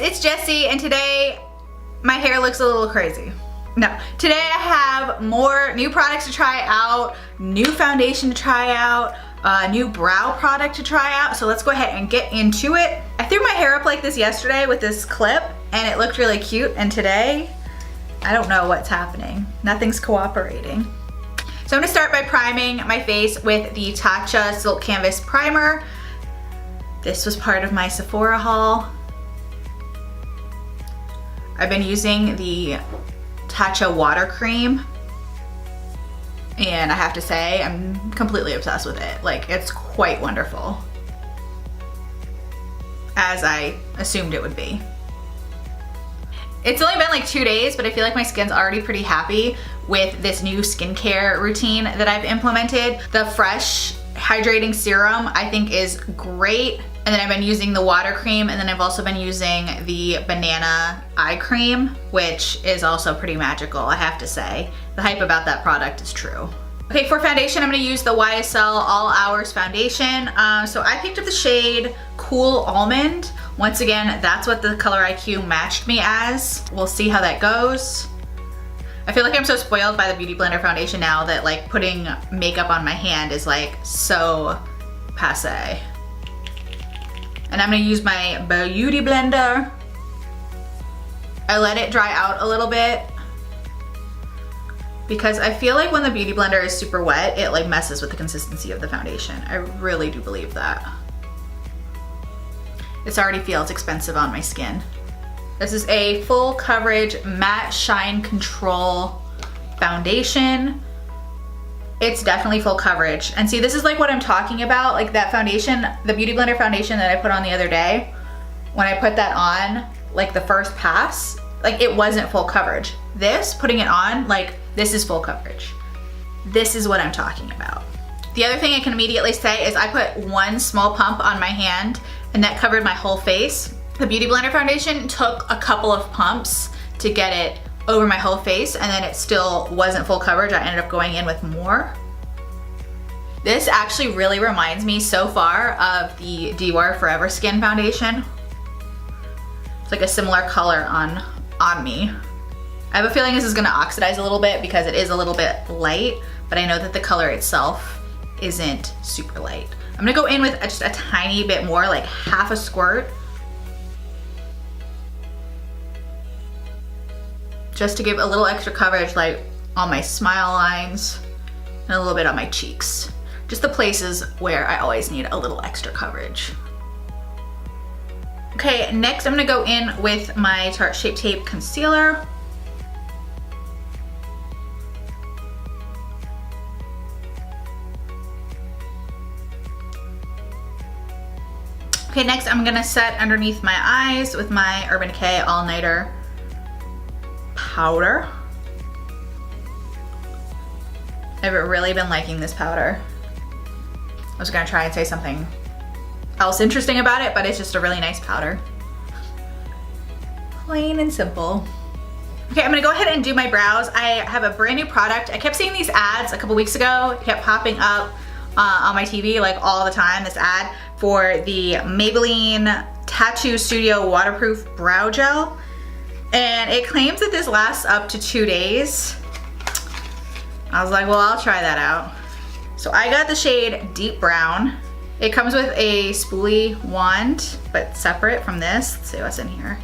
guys, it's Jessie, and today my hair looks a little crazy. No, today I have more new products to try out, new foundation to try out, new brow product to try out, so let's go ahead and get into it. I threw my hair up like this yesterday with this clip, and it looked really cute, and today, I don't know what's happening. Nothing's cooperating. So I'm gonna start by priming my face with the Tatcha Silk Canvas Primer. This was part of my Sephora haul. I've been using the Tatcha water cream, and I have to say I'm completely obsessed with it. Like, it's quite wonderful, as I assumed it would be. It's only been like 2 days, but I feel like my skin's already pretty happy with this new skincare routine that I've implemented. The Fresh Hydrating Serum I think is great. And then I've been using the water cream, and then I've also been using the banana eye cream, which is also pretty magical, I have to say. The hype about that product is true. Okay, for foundation, I'm gonna use the YSL All Hours Foundation. So I picked up the shade Cool Almond. Once again, that's what the Color IQ matched me as. We'll see how that goes. I feel like I'm so spoiled by the Beauty Blender foundation now that like putting makeup on my hand is like so passe. And I'm gonna use my Beauty Blender. I let it dry out a little bit because I feel like when the Beauty Blender is super wet, it like messes with the consistency of the foundation. I really do believe that. This already feels expensive on my skin. This is a full coverage matte shine control foundation. It's definitely full coverage. And see, this is like what I'm talking about, like that foundation, the Beauty Blender foundation that I put on the other day. When I put that on, like the first pass, like it wasn't full coverage. This, putting it on, like this is full coverage. This is what I'm talking about. The other thing I can immediately say is I put one small pump on my hand and that covered my whole face. The Beauty Blender foundation took a couple of pumps to get it over my whole face, and then it still wasn't full coverage. I ended up going in with more. This actually really reminds me so far of the Dior Forever Skin foundation. It's like a similar color on me. I have a feeling this is gonna oxidize a little bit because it is a little bit light, but I know that the color itself isn't super light. I'm gonna go in with just a tiny bit more, like half a squirt, just to give a little extra coverage, like on my smile lines and a little bit on my cheeks. Just the places where I always need a little extra coverage. Okay, next I'm gonna go in with my Tarte Shape Tape Concealer. Okay, next I'm gonna set underneath my eyes with my Urban Decay All Nighter powder. I've really been liking this powder. I was gonna try and say something else interesting about it, but it's just a really nice powder. Plain and simple. Okay, I'm gonna go ahead and do my brows. I have a brand new product. I kept seeing these ads a couple weeks ago. It kept popping up on my TV like all the time, this ad for the Maybelline Tattoo Studio Waterproof Brow Gel. And it claims that this lasts up to 2 days. I was like, well, I'll try that out. So I got the shade Deep Brown. It comes with a spoolie wand, but separate from this. Let's see what's in here.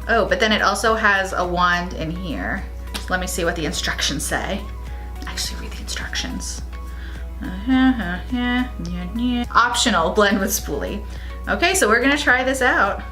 Oh, but then it also has a wand in here. So let me see what the instructions say. Actually read the instructions. Optional, blend with spoolie. Okay, so we're gonna try this out.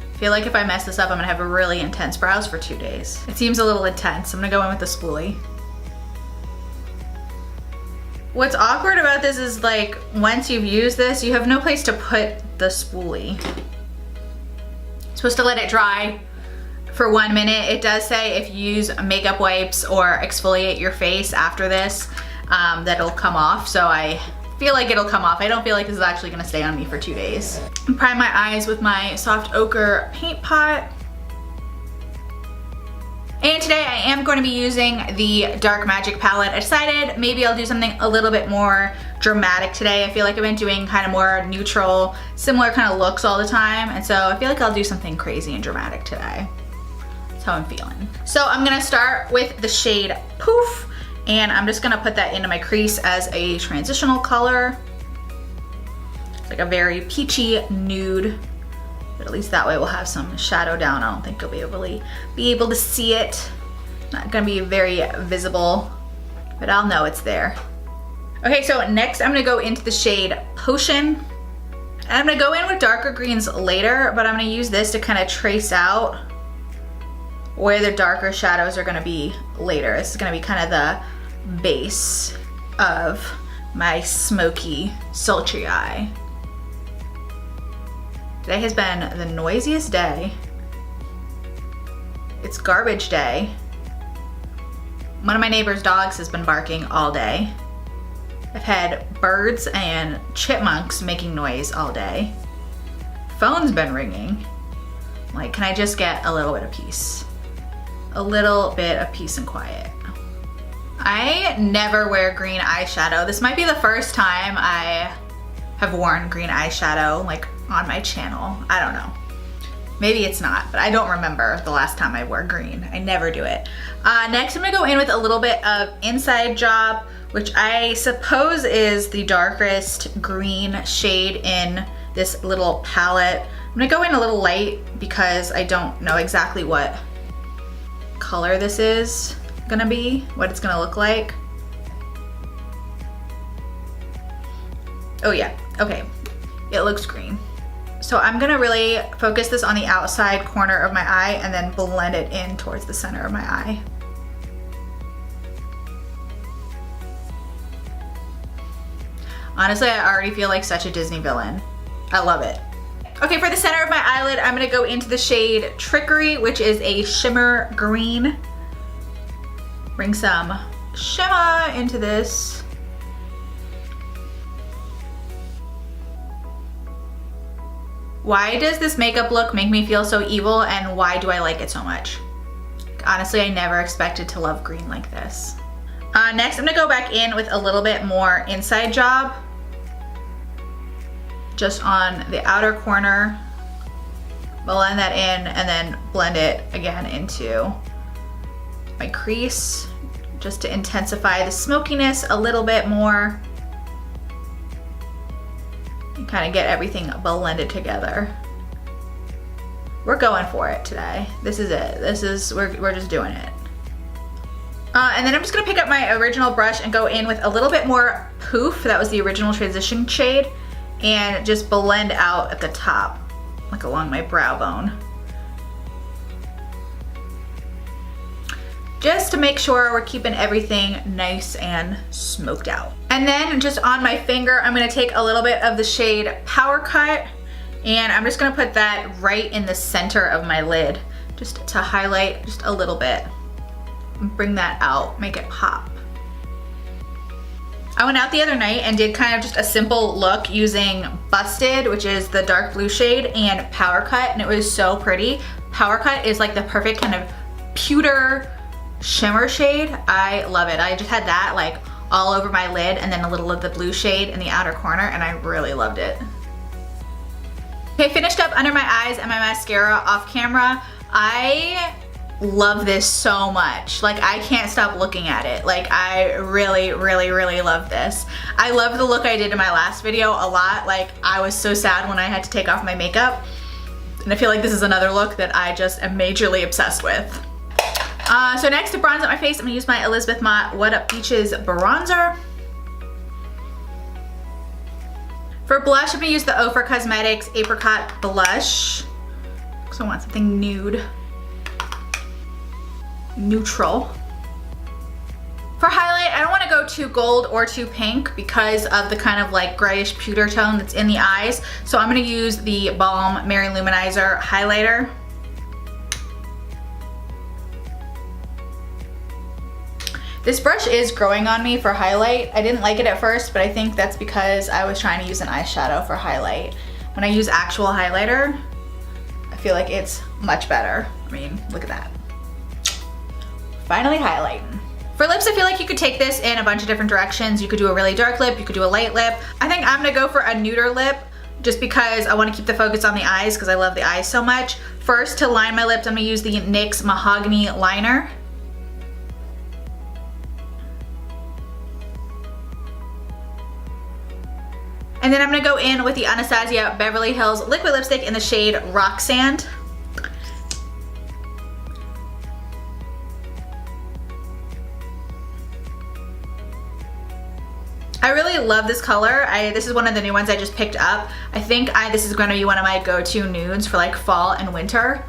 I feel like if I mess this up, I'm gonna have really intense brows for 2 days. It seems a little intense. I'm gonna go in with the spoolie. What's awkward about this is like, once you've used this, you have no place to put the spoolie. You're supposed to let it dry for 1 minute. It does say if you use makeup wipes or exfoliate your face after this, that it'll come off. So I feel like it'll come off. I don't feel like this is actually gonna stay on me for 2 days. Prime my eyes with my Soft Ochre paint pot. And today I am going to be using the Dark Magic palette. I decided maybe I'll do something a little bit more dramatic today. I feel like I've been doing kind of more neutral, similar kind of looks all the time. And so I feel like I'll do something crazy and dramatic today. That's how I'm feeling. So I'm gonna start with the shade Poof, and I'm just gonna put that into my crease as a transitional color. It's like a very peachy nude. But at least that way we'll have some shadow down. I don't think you'll be able to see it. Not gonna be very visible, but I'll know it's there. Okay, so next I'm gonna go into the shade Potion. And I'm gonna go in with darker greens later, but I'm gonna use this to kind of trace out where the darker shadows are gonna be later. This is gonna be kind of the base of my smoky, sultry eye. Today has been the noisiest day. It's garbage day. One of my neighbor's dogs has been barking all day. I've had birds and chipmunks making noise all day. Phone's been ringing. Like, can I just get a little bit of peace? A little bit of peace and quiet. I never wear green eyeshadow. This might be the first time I have worn green eyeshadow, like, on my channel. I don't know. Maybe it's not, but I don't remember the last time I wore green. I never do it. Next I'm gonna go in with a little bit of Inside Job, which I suppose is the darkest green shade in this little palette. I'm gonna go in a little light because I don't know exactly what color this is gonna be, what it's gonna look like. Oh yeah, okay, it looks green. So I'm gonna really focus this on the outside corner of my eye and then blend it in towards the center of my eye. Honestly, I already feel like such a Disney villain. I love it. Okay, for the center of my eyelid, I'm gonna go into the shade Trickery, which is a shimmer green. Bring some shimmer into this. Why does this makeup look make me feel so evil, and why do I like it so much? Honestly, I never expected to love green like this. Next, I'm gonna go back in with a little bit more Inside Job. Just on the outer corner. Blend that in and then blend it again into my crease, just to intensify the smokiness a little bit more. And kind of get everything blended together. We're going for it today. This is it. We're just doing it. And then I'm just gonna pick up my original brush and go in with a little bit more Poof. That was the original transition shade, and just blend out at the top, like along my brow bone. Just to make sure we're keeping everything nice and smoked out. And then just on my finger, I'm gonna take a little bit of the shade Power Cut, and I'm just gonna put that right in the center of my lid, just to highlight just a little bit. Bring that out, make it pop. I went out the other night and did kind of just a simple look using Busted, which is the dark blue shade, and Power Cut, and it was so pretty. Power Cut is like the perfect kind of pewter shimmer shade. I love it. I just had that like all over my lid and then a little of the blue shade in the outer corner, and I really loved it. Okay, finished up under my eyes and my mascara off camera. I love this so much. Like, I can't stop looking at it. Like, I really, really, really love this. I love the look I did in my last video a lot. Like, I was so sad when I had to take off my makeup. And I feel like this is another look that I just am majorly obsessed with. So next, to bronze up my face, I'm gonna use my Elizabeth Mott What Up Peaches bronzer. For blush, I'm gonna use the Ofra Cosmetics Apricot Blush. Because I want something nude. Neutral. For highlight, I don't want to go too gold or too pink because of the kind of like grayish pewter tone that's in the eyes. So I'm going to use the Balm Mary Luminizer highlighter. This brush is growing on me for highlight. I didn't like it at first, but I think that's because I was trying to use an eyeshadow for highlight. When I use actual highlighter, I feel like it's much better. I mean, look at that. finally highlighting. For lips, I feel like you could take this in a bunch of different directions. You could do a really dark lip, you could do a light lip. I think I'm gonna go for a nuder lip just because I wanna keep the focus on the eyes because I love the eyes so much. First, to line my lips, I'm gonna use the NYX Mahogany Liner. And then I'm gonna go in with the Anastasia Beverly Hills Liquid Lipstick in the shade Rock Sand. I really love this color. This is one of the new ones I just picked up. I think this is gonna be one of my go-to nudes for like fall and winter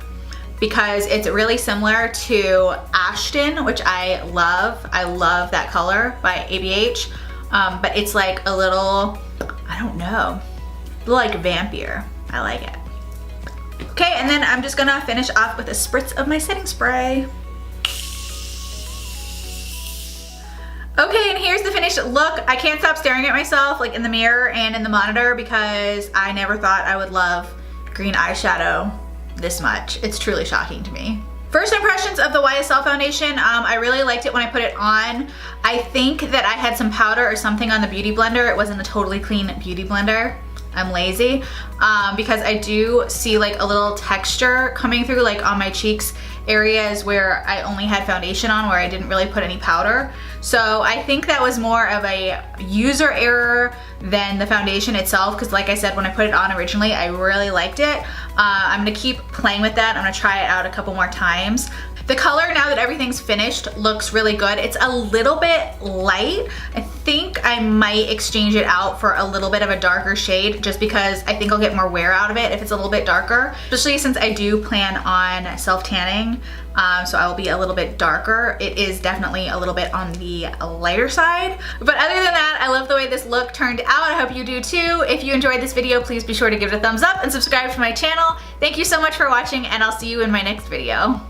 because it's really similar to Ashton, which I love. I love that color by ABH, but it's like a little, I don't know, a little like vampier. I like it. Okay, and then I'm just gonna finish off with a spritz of my setting spray. Okay, and here's the finished look. I can't stop staring at myself like in the mirror and in the monitor because I never thought I would love green eyeshadow this much. It's truly shocking to me. First impressions of the YSL foundation, I really liked it when I put it on. I think that I had some powder or something on the beauty blender. It wasn't a totally clean beauty blender. I'm lazy because I do see like a little texture coming through like on my cheeks areas where I only had foundation on where I didn't really put any powder. So I think that was more of a user error than the foundation itself because like I said, when I put it on originally, I really liked it. I'm gonna keep playing with that. I'm gonna try it out a couple more times. The color, now that everything's finished, looks really good. It's a little bit light. I think I might exchange it out for a little bit of a darker shade just because I think I'll get more wear out of it if it's a little bit darker, especially since I do plan on self-tanning, so I will be a little bit darker. It is definitely a little bit on the lighter side. But other than that, I love the way this look turned out. I hope you do too. If you enjoyed this video, please be sure to give it a thumbs up and subscribe to my channel. Thank you so much for watching, and I'll see you in my next video.